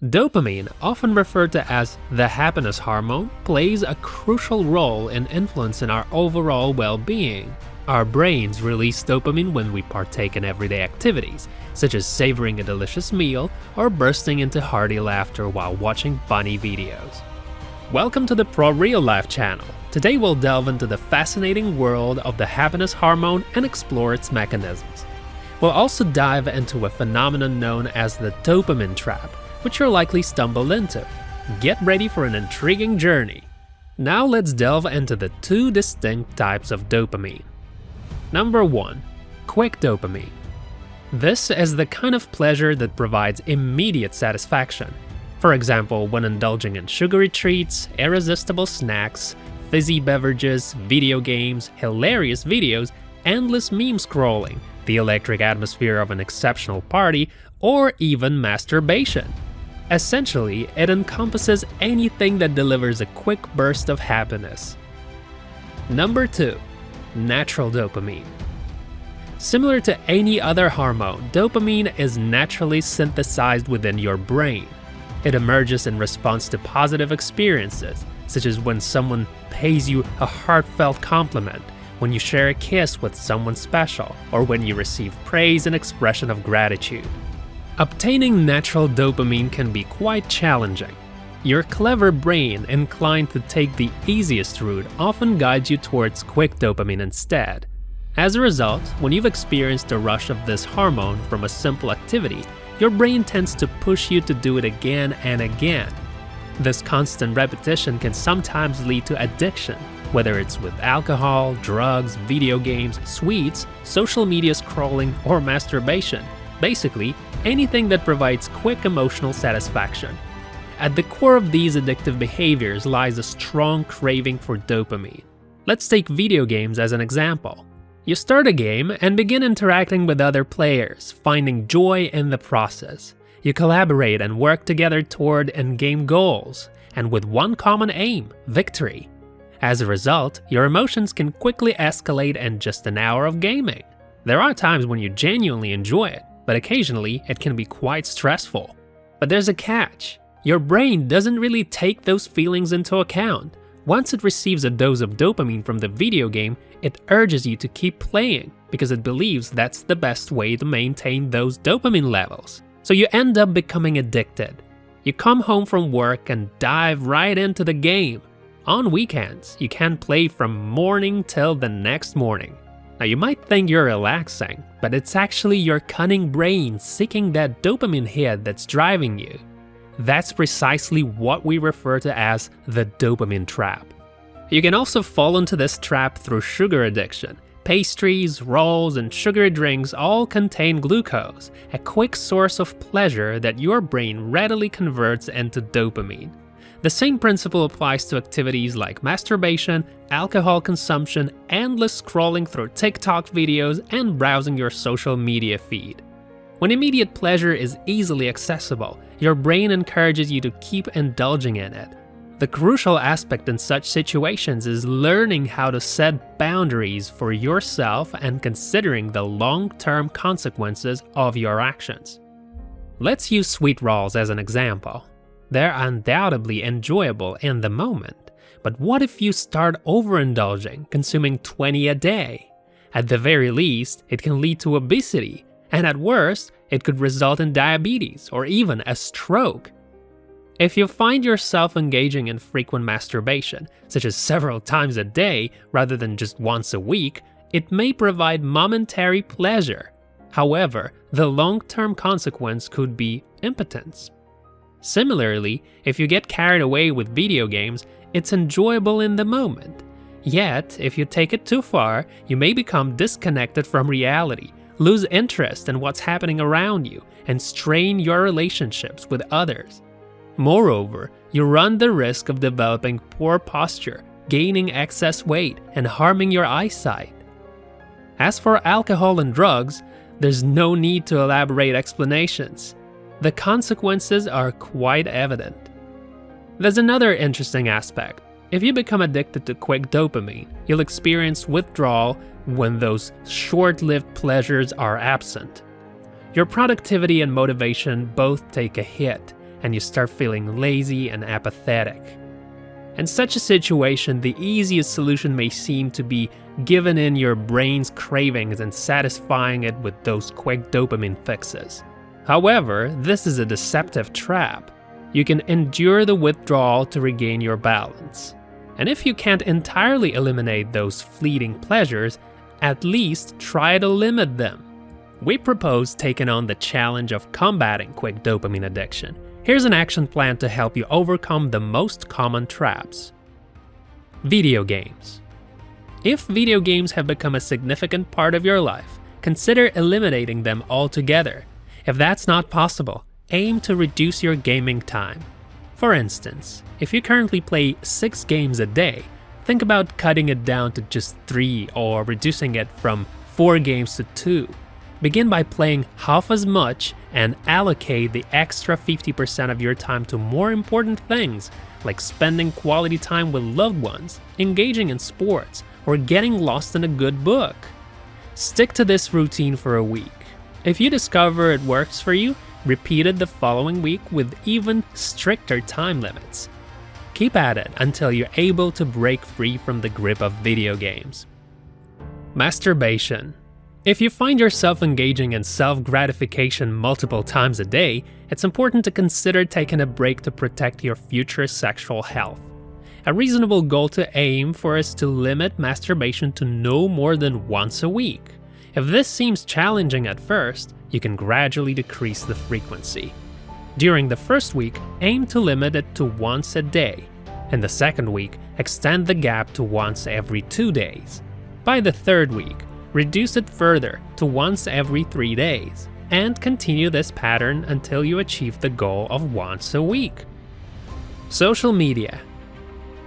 Dopamine, often referred to as the happiness hormone, plays a crucial role in influencing our overall well-being. Our brains release dopamine when we partake in everyday activities, such as savoring a delicious meal or bursting into hearty laughter while watching funny videos. Welcome to the ProRealLife Channel. Today we'll delve into the fascinating world of the happiness hormone and explore its mechanisms. We'll also dive into a phenomenon known as the dopamine trap, which you'll likely stumble into. Get ready for an intriguing journey. Now let's delve into the two distinct types of dopamine. Number 1. Quick dopamine. This is the kind of pleasure that provides immediate satisfaction. For example, when indulging in sugary treats, irresistible snacks, fizzy beverages, video games, hilarious videos, endless meme scrolling, the electric atmosphere of an exceptional party, or even masturbation. Essentially, it encompasses anything that delivers a quick burst of happiness. Number 2. Natural dopamine. Similar to any other hormone, dopamine is naturally synthesized within your brain. It emerges in response to positive experiences, such as when someone pays you a heartfelt compliment, when you share a kiss with someone special, or when you receive praise and expression of gratitude. Obtaining natural dopamine can be quite challenging. Your clever brain, inclined to take the easiest route, often guides you towards quick dopamine instead. As a result, when you've experienced a rush of this hormone from a simple activity, your brain tends to push you to do it again and again. This constant repetition can sometimes lead to addiction, whether it's with alcohol, drugs, video games, sweets, social media scrolling, or masturbation. Basically, anything that provides quick emotional satisfaction. At the core of these addictive behaviors lies a strong craving for dopamine. Let's take video games as an example. You start a game and begin interacting with other players, finding joy in the process. You collaborate and work together toward in-game goals, and with one common aim: victory. As a result, your emotions can quickly escalate in just an hour of gaming. There are times when you genuinely enjoy it, but occasionally it can be quite stressful. But there's a catch. Your brain doesn't really take those feelings into account. Once it receives a dose of dopamine from the video game, it urges you to keep playing because it believes that's the best way to maintain those dopamine levels. So you end up becoming addicted. You come home from work and dive right into the game. On weekends, you can play from morning till the next morning. Now you might think you're relaxing, but it's actually your cunning brain seeking that dopamine hit that's driving you. That's precisely what we refer to as the dopamine trap. You can also fall into this trap through sugar addiction. Pastries, rolls, and sugary drinks all contain glucose, a quick source of pleasure that your brain readily converts into dopamine. The same principle applies to activities like masturbation, alcohol consumption, endless scrolling through TikTok videos, and browsing your social media feed. When immediate pleasure is easily accessible, your brain encourages you to keep indulging in it. The crucial aspect in such situations is learning how to set boundaries for yourself and considering the long-term consequences of your actions. Let's use sweet rolls as an example. They're undoubtedly enjoyable in the moment, but what if you start overindulging, consuming 20 a day? At the very least, it can lead to obesity, and at worst, it could result in diabetes or even a stroke. If you find yourself engaging in frequent masturbation, such as several times a day rather than just once a week, it may provide momentary pleasure. However, the long-term consequence could be impotence. Similarly, if you get carried away with video games, it's enjoyable in the moment. Yet, if you take it too far, you may become disconnected from reality, lose interest in what's happening around you, and strain your relationships with others. Moreover, you run the risk of developing poor posture, gaining excess weight, and harming your eyesight. As for alcohol and drugs, there's no need to elaborate explanations. The consequences are quite evident. There's another interesting aspect. If you become addicted to quick dopamine, you'll experience withdrawal when those short-lived pleasures are absent. Your productivity and motivation both take a hit, and you start feeling lazy and apathetic. In such a situation, the easiest solution may seem to be giving in your brain's cravings and satisfying it with those quick dopamine fixes. However, this is a deceptive trap. You can endure the withdrawal to regain your balance. And if you can't entirely eliminate those fleeting pleasures, at least try to limit them. We propose taking on the challenge of combating quick dopamine addiction. Here's an action plan to help you overcome the most common traps. Video games. If video games have become a significant part of your life, consider eliminating them altogether. If that's not possible, aim to reduce your gaming time. For instance, if you currently play 6 games a day, think about cutting it down to just 3 or reducing it from 4 games to 2. Begin by playing half as much and allocate the extra 50% of your time to more important things, like spending quality time with loved ones, engaging in sports, or getting lost in a good book. Stick to this routine for a week. If you discover it works for you, repeat it the following week with even stricter time limits. Keep at it until you're able to break free from the grip of video games. Masturbation. If you find yourself engaging in self-gratification multiple times a day, it's important to consider taking a break to protect your future sexual health. A reasonable goal to aim for is to limit masturbation to no more than once a week. If this seems challenging at first, you can gradually decrease the frequency. During the first week, aim to limit it to once a day. In the second week, extend the gap to once every 2 days. By the third week, reduce it further to once every 3 days, and continue this pattern until you achieve the goal of once a week. Social media.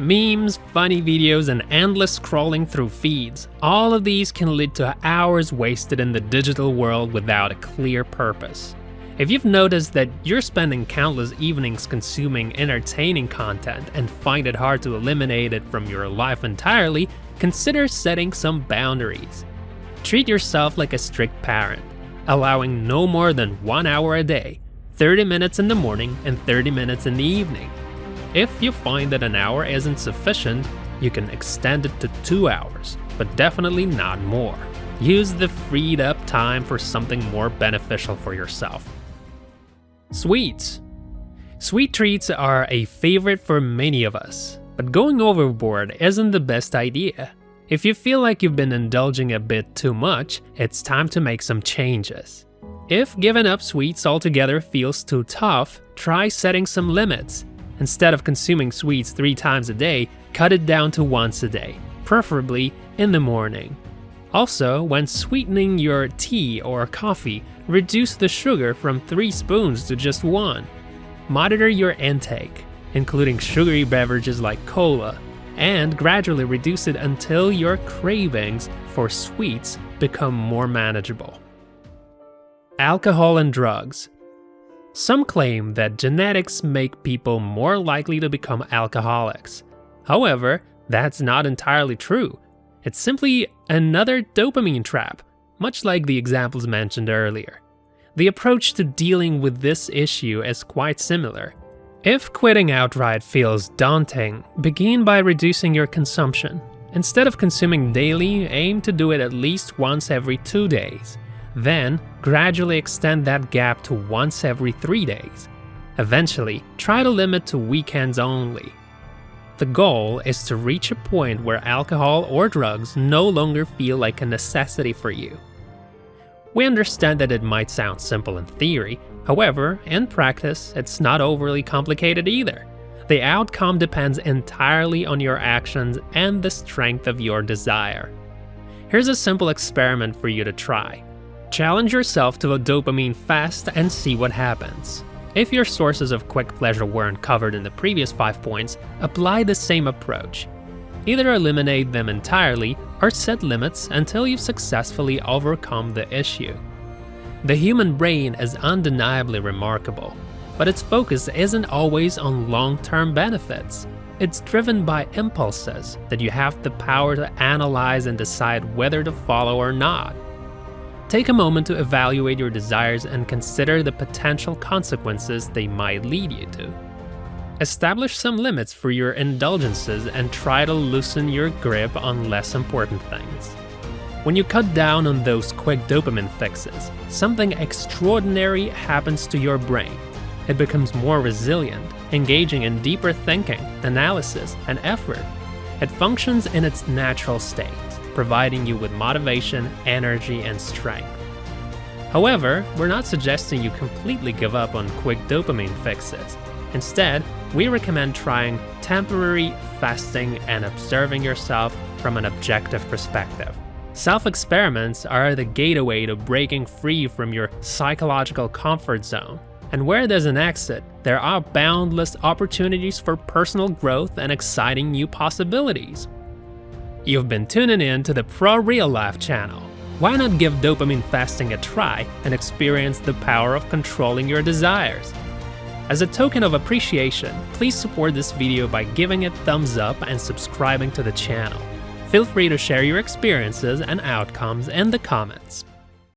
Memes, funny videos, and endless scrolling through feeds, all of these can lead to hours wasted in the digital world without a clear purpose. If you've noticed that you're spending countless evenings consuming entertaining content and find it hard to eliminate it from your life entirely, consider setting some boundaries. Treat yourself like a strict parent, allowing no more than 1 hour a day, 30 minutes in the morning and 30 minutes in the evening. If you find that an hour isn't sufficient, you can extend it to 2 hours, but definitely not more. Use the freed up time for something more beneficial for yourself. Sweets. Sweet treats are a favorite for many of us, but going overboard isn't the best idea. If you feel like you've been indulging a bit too much, it's time to make some changes. If giving up sweets altogether feels too tough, try setting some limits. Instead of consuming sweets 3 times a day, cut it down to once a day, preferably in the morning. Also, when sweetening your tea or coffee, reduce the sugar from 3 spoons to just 1. Monitor your intake, including sugary beverages like cola, and gradually reduce it until your cravings for sweets become more manageable. Alcohol and drugs. Some claim that genetics make people more likely to become alcoholics. However, that's not entirely true. It's simply another dopamine trap, much like the examples mentioned earlier. The approach to dealing with this issue is quite similar. If quitting outright feels daunting, begin by reducing your consumption. Instead of consuming daily, aim to do it at least once every 2 days. Then, gradually extend that gap to once every 3 days. Eventually, try to limit to weekends only. The goal is to reach a point where alcohol or drugs no longer feel like a necessity for you. We understand that it might sound simple in theory, however, in practice, it's not overly complicated either. The outcome depends entirely on your actions and the strength of your desire. Here's a simple experiment for you to try. Challenge yourself to a dopamine fast and see what happens. If your sources of quick pleasure weren't covered in the previous 5 points, apply the same approach. Either eliminate them entirely or set limits until you've successfully overcome the issue. The human brain is undeniably remarkable, but its focus isn't always on long-term benefits. It's driven by impulses that you have the power to analyze and decide whether to follow or not. Take a moment to evaluate your desires and consider the potential consequences they might lead you to. Establish some limits for your indulgences and try to loosen your grip on less important things. When you cut down on those quick dopamine fixes, something extraordinary happens to your brain. It becomes more resilient, engaging in deeper thinking, analysis, and effort. It functions in its natural state, providing you with motivation, energy, and strength. However, we're not suggesting you completely give up on quick dopamine fixes. Instead, we recommend trying temporary fasting and observing yourself from an objective perspective. Self-experiments are the gateway to breaking free from your psychological comfort zone. And where there's an exit, there are boundless opportunities for personal growth and exciting new possibilities. You've been tuning in to the ProRealLife Channel. Why not give dopamine fasting a try and experience the power of controlling your desires? As a token of appreciation, please support this video by giving it thumbs up and subscribing to the channel. Feel free to share your experiences and outcomes in the comments.